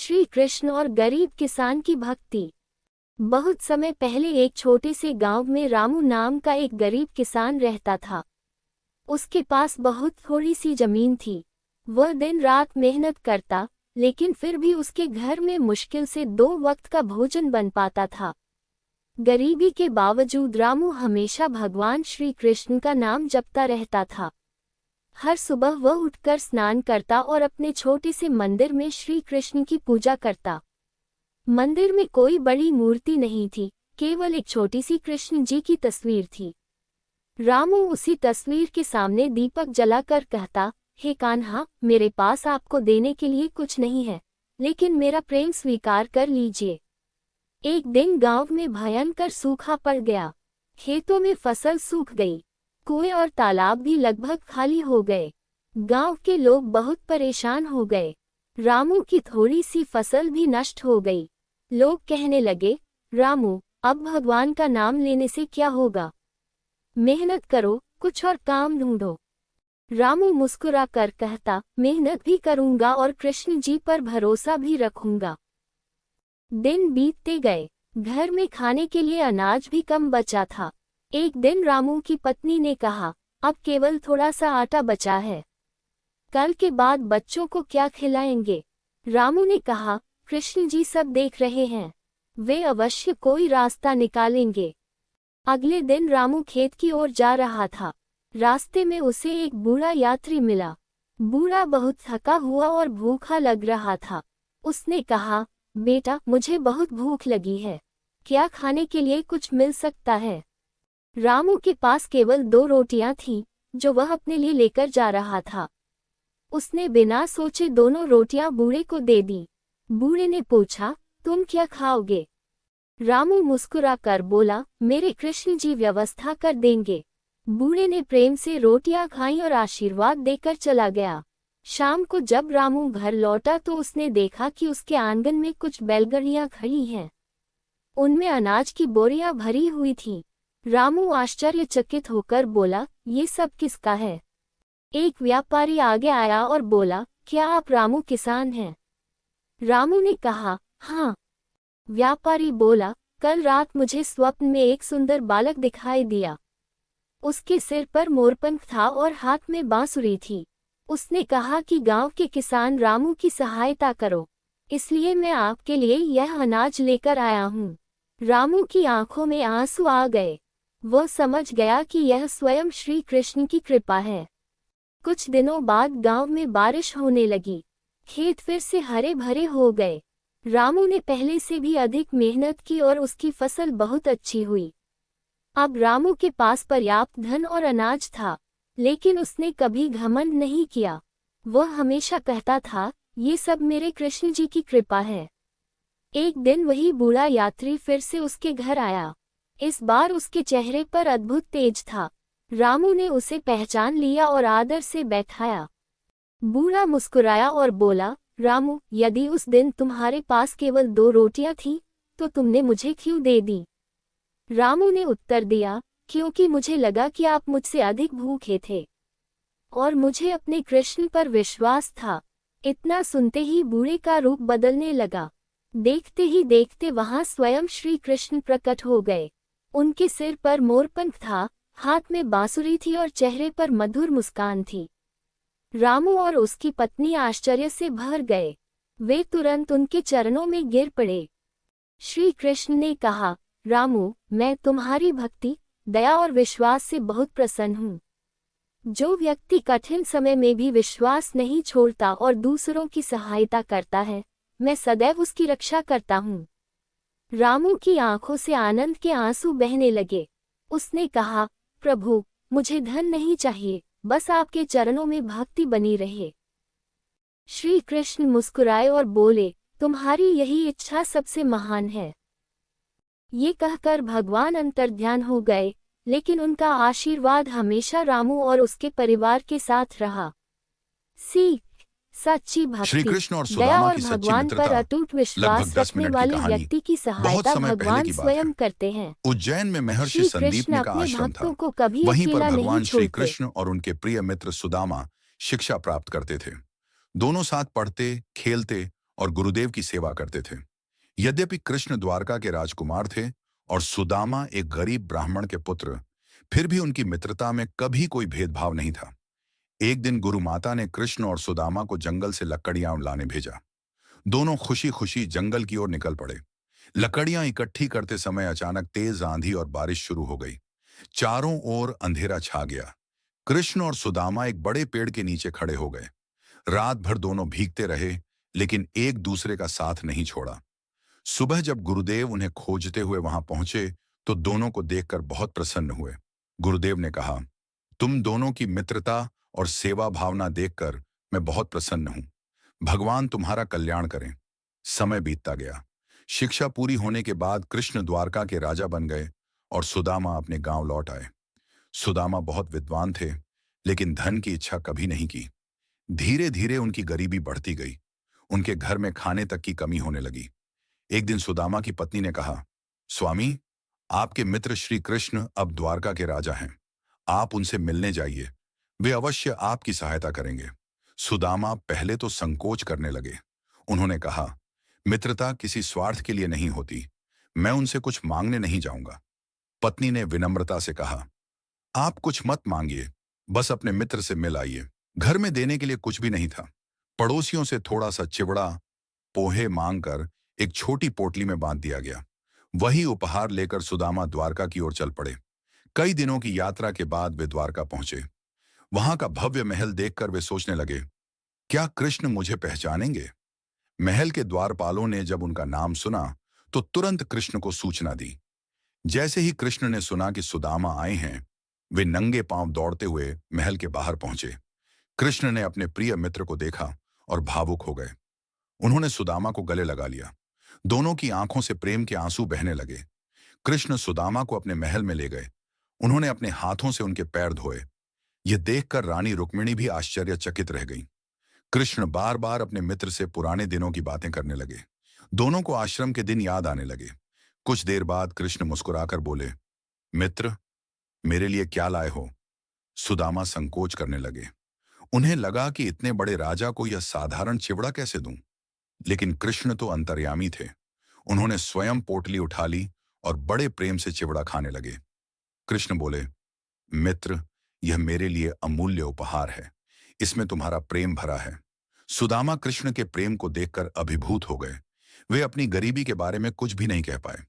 श्री कृष्ण और गरीब किसान की भक्ति। बहुत समय पहले एक छोटे से गांव में रामू नाम का एक गरीब किसान रहता था। उसके पास बहुत थोड़ी सी जमीन थी। वह दिन रात मेहनत करता, लेकिन फिर भी उसके घर में मुश्किल से 2 वक्त का भोजन बन पाता था। गरीबी के बावजूद रामू हमेशा भगवान श्री कृष्ण का नाम जपता रहता था। हर सुबह वह उठकर स्नान करता और अपने छोटे से मंदिर में श्री कृष्ण की पूजा करता। मंदिर में कोई बड़ी मूर्ति नहीं थी, केवल एक छोटी सी कृष्ण जी की तस्वीर थी। रामू उसी तस्वीर के सामने दीपक जलाकर कहता, हे कान्हा, मेरे पास आपको देने के लिए कुछ नहीं है, लेकिन मेरा प्रेम स्वीकार कर लीजिए। एक दिन गांव में भयंकर सूखा पड़ गया। खेतों में फसल सूख गई, कुएं और तालाब भी लगभग खाली हो गए। गांव के लोग बहुत परेशान हो गए। रामू की थोड़ी सी फसल भी नष्ट हो गई। लोग कहने लगे, रामू, अब भगवान का नाम लेने से क्या होगा? मेहनत करो, कुछ और काम ढूंढो। रामू मुस्कुरा कर कहता, मेहनत भी करूंगा और कृष्ण जी पर भरोसा भी रखूंगा। दिन बीतते गए, घर में खाने के लिए अनाज भी कम बचा था। एक दिन रामू की पत्नी ने कहा, अब केवल थोड़ा सा आटा बचा है, कल के बाद बच्चों को क्या खिलाएंगे? रामू ने कहा, कृष्ण जी सब देख रहे हैं, वे अवश्य कोई रास्ता निकालेंगे। अगले दिन रामू खेत की ओर जा रहा था। रास्ते में उसे एक बूढ़ा यात्री मिला। बूढ़ा बहुत थका हुआ और भूखा लग रहा था। उसने कहा, बेटा, मुझे बहुत भूख लगी है, क्या खाने के लिए कुछ मिल सकता है? रामू के पास केवल 2 रोटियां थीं, जो वह अपने लिए लेकर जा रहा था। उसने बिना सोचे दोनों रोटियां बूढ़े को दे दी। बूढ़े ने पूछा, तुम क्या खाओगे? रामू मुस्कुराकर बोला, मेरे कृष्ण जी व्यवस्था कर देंगे। बूढ़े ने प्रेम से रोटियां खाईं और आशीर्वाद देकर चला गया। शाम को जब रामू घर लौटा तो उसने देखा कि उसके आंगन में कुछ बैलगाड़ियां खड़ी हैं। उनमें अनाज की बोरियां भरी हुई थीं। रामू आश्चर्यचकित होकर बोला, ये सब किसका है? एक व्यापारी आगे आया और बोला, क्या आप रामू किसान हैं? रामू ने कहा, हाँ। व्यापारी बोला, कल रात मुझे स्वप्न में एक सुंदर बालक दिखाई दिया। उसके सिर पर मोरपंख था और हाथ में बांसुरी थी। उसने कहा कि गांव के किसान रामू की सहायता करो, इसलिए मैं आपके लिए यह अनाज लेकर आया हूँ। रामू की आंखों में आंसू आ गए। वह समझ गया कि यह स्वयं श्री कृष्ण की कृपा है। कुछ दिनों बाद गांव में बारिश होने लगी। खेत फिर से हरे भरे हो गए। रामू ने पहले से भी अधिक मेहनत की और उसकी फसल बहुत अच्छी हुई। अब रामू के पास पर्याप्त धन और अनाज था, लेकिन उसने कभी घमंड नहीं किया। वह हमेशा कहता था, ये सब मेरे कृष्ण जी की कृपा है। एक दिन वही बूढ़ा यात्री फिर से उसके घर आया। इस बार उसके चेहरे पर अद्भुत तेज था। रामू ने उसे पहचान लिया और आदर से बैठाया। बूढ़ा मुस्कुराया और बोला, रामू, यदि उस दिन तुम्हारे पास केवल 2 रोटियां थीं, तो तुमने मुझे क्यों दे दी? रामू ने उत्तर दिया, क्योंकि मुझे लगा कि आप मुझसे अधिक भूखे थे और मुझे अपने कृष्ण पर विश्वास था। इतना सुनते ही बूढ़े का रूप बदलने लगा। देखते ही देखते वहां स्वयं श्री कृष्ण प्रकट हो गए। उनके सिर पर मोरपंख था, हाथ में बांसुरी थी और चेहरे पर मधुर मुस्कान थी। रामू और उसकी पत्नी आश्चर्य से भर गए। वे तुरंत उनके चरणों में गिर पड़े। श्री कृष्ण ने कहा, रामू, मैं तुम्हारी भक्ति, दया और विश्वास से बहुत प्रसन्न हूँ। जो व्यक्ति कठिन समय में भी विश्वास नहीं छोड़ता और दूसरों की सहायता करता है, मैं सदैव उसकी रक्षा करता हूँ। रामू की आंखों से आनंद के आंसू बहने लगे। उसने कहा, प्रभु, मुझे धन नहीं चाहिए, बस आपके चरणों में भक्ति बनी रहे। श्री कृष्ण मुस्कुराए और बोले, तुम्हारी यही इच्छा सबसे महान है। ये कहकर भगवान अंतर्ध्यान हो गए, लेकिन उनका आशीर्वाद हमेशा रामू और उसके परिवार के साथ रहा। सीख, सच्ची श्री भक्ति, कृष्ण और दया सुदामा और की सच्ची भगवान पर मित्रता अटूट लगभग विश्वास 10 रखने मिनट की वाले कहानी व्यक्ति की बहुत सहायता समय पहले भगवान की बात स्वयं है। करते हैं। उज्जैन में महर्षि श्री संदीप कृष्ण का अपने आश्रम भक्तों था। को कभी वहीं पर अकेला नहीं भगवान श्री छोड़ते। कृष्ण और उनके प्रिय मित्र सुदामा शिक्षा प्राप्त करते थे। दोनों साथ पढ़ते, खेलते और गुरुदेव की सेवा करते थे। यद्यपि कृष्ण द्वारका के राजकुमार थे और सुदामा एक गरीब ब्राह्मण के पुत्र, फिर भी उनकी मित्रता में कभी कोई भेदभाव नहीं था। एक दिन गुरु माता ने कृष्ण और सुदामा को जंगल से लकड़ियां लाने भेजा। दोनों खुशी खुशी जंगल की ओर निकल पड़े। लकड़ियां इकट्ठी करते समय अचानक तेज आंधी और बारिश शुरू हो गई। चारों ओर अंधेरा छा गया। कृष्ण और सुदामा एक बड़े पेड़ के नीचे खड़े हो गए। रात भर दोनों भीगते रहे, लेकिन एक दूसरे का साथ नहीं छोड़ा। सुबह जब गुरुदेव उन्हें खोजते हुए वहां पहुंचे, तो दोनों को देखकर बहुत प्रसन्न हुए। गुरुदेव ने कहा, तुम दोनों की मित्रता और सेवा भावना देखकर मैं बहुत प्रसन्न हूं। भगवान तुम्हारा कल्याण करें। समय बीतता गया। शिक्षा पूरी होने के बाद कृष्ण द्वारका के राजा बन गए और सुदामा अपने गांव लौट आए। सुदामा बहुत विद्वान थे, लेकिन धन की इच्छा कभी नहीं की। धीरे धीरे उनकी गरीबी बढ़ती गई। उनके घर में खाने तक की कमी होने लगी। एक दिन सुदामा की पत्नी ने कहा, स्वामी, आपके मित्र श्री कृष्ण अब द्वारका के राजा हैं। आप उनसे मिलने जाइए। वे अवश्य आपकी सहायता करेंगे। सुदामा पहले तो संकोच करने लगे। उन्होंने कहा, मित्रता किसी स्वार्थ के लिए नहीं होती। मैं उनसे कुछ मांगने नहीं जाऊंगा। पत्नी ने विनम्रता से कहा, आप कुछ मत मांगिए, बस अपने मित्र से मिल आइए। घर में देने के लिए कुछ भी नहीं था। पड़ोसियों से थोड़ा सा चिवड़ा, पोहे मांगकर एक छोटी पोटली में बांध दिया गया। वही उपहार लेकर सुदामा द्वारका की ओर चल पड़े। कई दिनों की यात्रा के बाद वे द्वारका पहुंचे। वहां का भव्य महल देखकर वे सोचने लगे, क्या कृष्ण मुझे पहचानेंगे? महल के द्वारपालों ने जब उनका नाम सुना, तो तुरंत कृष्ण को सूचना दी। जैसे ही कृष्ण ने सुना कि सुदामा आए हैं, वे नंगे पांव दौड़ते हुए महल के बाहर पहुंचे। कृष्ण ने अपने प्रिय मित्र को देखा और भावुक हो गए। उन्होंने सुदामा को गले लगा लिया। दोनों की आंखों से प्रेम के आंसू बहने लगे। कृष्ण सुदामा को अपने महल में ले गए। उन्होंने अपने हाथों से उनके पैर धोए। यह देखकर रानी रुक्मिणी भी आश्चर्यचकित रह गई। कृष्ण बार बार अपने मित्र से पुराने दिनों की बातें करने लगे। दोनों को आश्रम के दिन याद आने लगे। कुछ देर बाद कृष्ण मुस्कुराकर बोले, मित्र, मेरे लिए क्या लाए हो? सुदामा संकोच करने लगे। उन्हें लगा कि इतने बड़े राजा को यह साधारण चिवड़ा कैसे दूं? लेकिन कृष्ण तो अंतर्यामी थे। उन्होंने स्वयं पोटली उठा ली और बड़े प्रेम से चिवड़ा खाने लगे। कृष्ण बोले, मित्र, यह मेरे लिए अमूल्य उपहार है। इसमें तुम्हारा प्रेम भरा है। सुदामा कृष्ण के प्रेम को देखकर अभिभूत हो गए। वे अपनी गरीबी के बारे में कुछ भी नहीं कह पाए।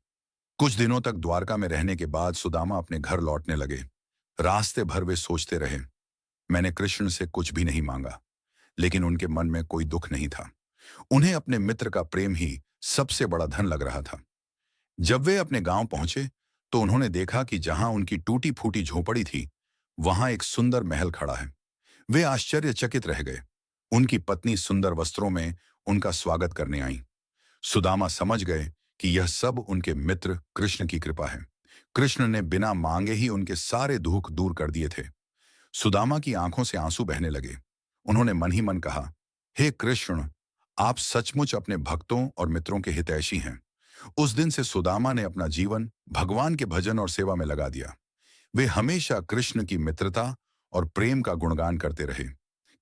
कुछ दिनों तक द्वारका में रहने के बाद सुदामा अपने घर लौटने लगे। रास्ते भर वे सोचते रहे, मैंने कृष्ण से कुछ भी नहीं मांगा। लेकिन उनके मन में कोई दुख नहीं था। उन्हें अपने मित्र का प्रेम ही सबसे बड़ा धन लग रहा था। जब वे अपने गांव पहुंचे, तो उन्होंने देखा कि जहां उनकी टूटी फूटी झोपड़ी थी, वहां एक सुंदर महल खड़ा है। वे आश्चर्यचकित रह गए। उनकी पत्नी सुंदर वस्त्रों में उनका स्वागत करने आई। सुदामा समझ गए कि यह सब उनके मित्र कृष्ण की कृपा है। कृष्ण ने बिना मांगे ही उनके सारे दुख दूर कर दिए थे। सुदामा की आंखों से आंसू बहने लगे। उन्होंने मन ही मन कहा, हे कृष्ण, आप सचमुच अपने भक्तों और मित्रों के हितैषी हैं। उस दिन से सुदामा ने अपना जीवन भगवान के भजन और सेवा में लगा दिया। वे हमेशा कृष्ण की मित्रता और प्रेम का गुणगान करते रहे।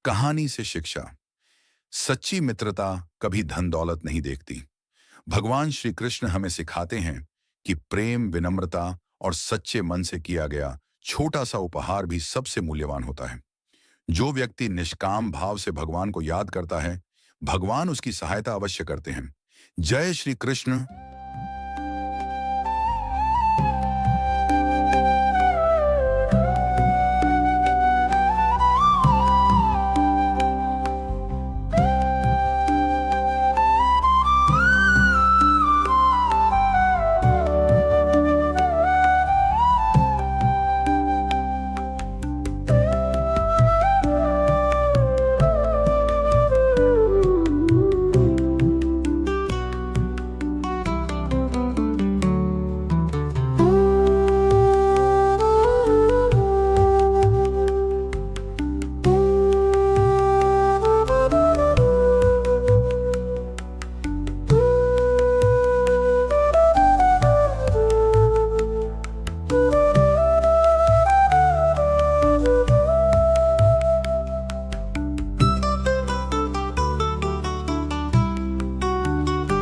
कहानी से शिक्षा, सच्ची मित्रता कभी धन दौलत नहीं देखती। भगवान श्री कृष्ण हमें सिखाते हैं कि प्रेम, विनम्रता और सच्चे मन से किया गया छोटा सा उपहार भी सबसे मूल्यवान होता है। जो व्यक्ति निष्काम भाव से भगवान को याद करता है, भगवान उसकी सहायता अवश्य करते हैं। जय श्री कृष्ण।